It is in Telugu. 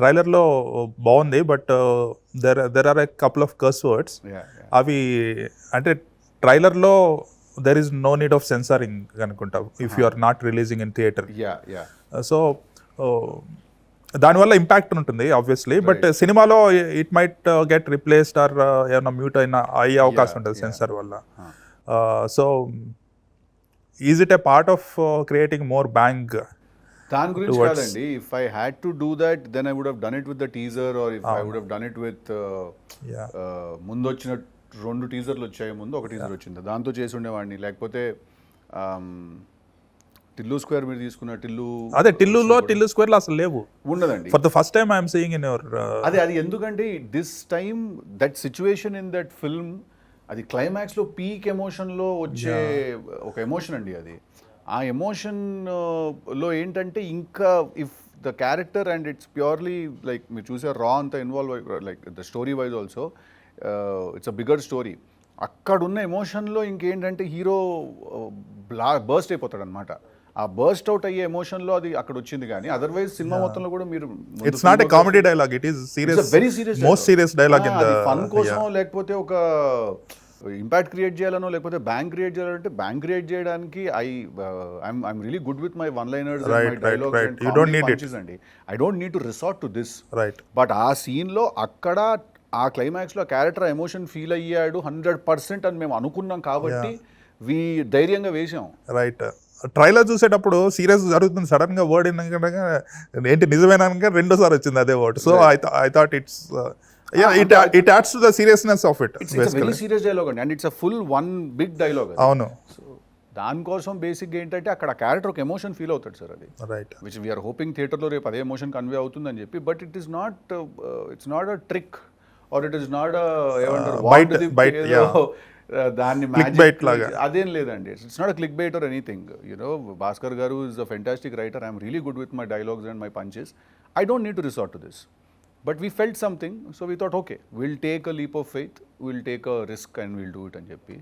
ట్రైలర్లో బాగుంది, but there are a couple of curse words. అవి అంటే ట్రైలర్లో there is no need of censoring అనుకుంటా if you are not releasing in theatre. So దానివల్ల ఇంపాక్ట్ ఉంటుంది ఆబ్వియస్లీ, బట్ సినిమాలో it might get replaced or ఏమైనా మ్యూట్ అయ్యే అవకాశం ఉంటుంది సెన్సార్ వల్ల. So is it a part of creating more bang? దాని గురించి కాదండి. If I had to do that then I would have done it with the teaser, or if I would have done it with ముందు వచ్చిన 2 టీజర్లు వచ్చాయి, ముందు ఒక టీజర్ వచ్చింది, దాంతో చేసి ఉండేవాడిని. లేకపోతే టిల్లు స్క్వేర్ మీరు తీసుకున్న టిల్లు స్క్వేర్ లో అసలు లేవు, ఉండదండి. For the first time I'm seeing in your అది ఎందుకంటే this time that situation in that film, అది క్లైమాక్స్ లో పీక్ ఎమోషన్ లో వచ్చే ఒక ఎమోషన్ అండి. అది ఆ ఎమోషన్ లో ఏంటంటే ఇంకా if the character and it's purely like మీరు చూసే రా అంతా involve like the story wise also it's a bigger story. అక్కడున్న ఎమోషన్లో ఇంకేంటంటే హీరో బర్స్ట్ అయిపోతాడు అనమాట. ఆ బర్స్ట్ అవుట్ అయ్యే ఎమోషన్లో అది అక్కడ వచ్చింది. కానీ అదర్వైజ్ సినిమా మొత్తంలో కూడా మీరు it's not a comedy dialogue, it is serious, very serious, most serious dialogue in the fun కోసం, లేకపోతే ఒక ఇంపాక్ట్ క్రియేట్ చేయాలనో, లేకపోతే బ్యాంక్ క్రియేట్ చేయాలంటే బ్యాంక్ క్రియేట్ చేయడానికి I'm really good with my one liners and my dialogues and comedy punches అండి. I don't need to resort to this. But ఆ సీన్లో అక్కడ ఆ క్లైమాక్స్లో క్యారెక్టర్ ఎమోషన్ ఫీల్ అయ్యాడు 100% అని మేము అనుకున్నాం కాబట్టి ధైర్యంగా వేసాం. రైట్. ట్రైలర్ చూసేటప్పుడు సీరియస్ జరుగుతుంది, సడన్ గా వర్డ్ ఏంటి నిజమేనా రెండోసారి వచ్చింది అదే word. So I thought it's it adds to the seriousness of it. It's a very serious dialogue and it's a full one big dialogue. అవును. సో దానికోసం బేసిక్గా ఏంటంటే అక్కడ క్యారెక్టర్ ఒక ఎమోషన్ ఫీల్ అవుతాడు సార్, అది రైట్, విచ్ వీఆర్ హోపింగ్ థియేటర్లో రేపు అదే ఎమోషన్ కన్వే అవుతుందని చెప్పి. But it's not a trick or it is not దాన్ని మ్యాజిక్ అదేం లేదండి. It's not a click bait or anything. Bhaskar గారు is a fantastic writer. I'm really good with my dialogues and my punches. I don't need to resort to this. But we felt something, so we thought, okay, we'll take a leap of faith, we'll take a risk and we'll do it అని చెప్పి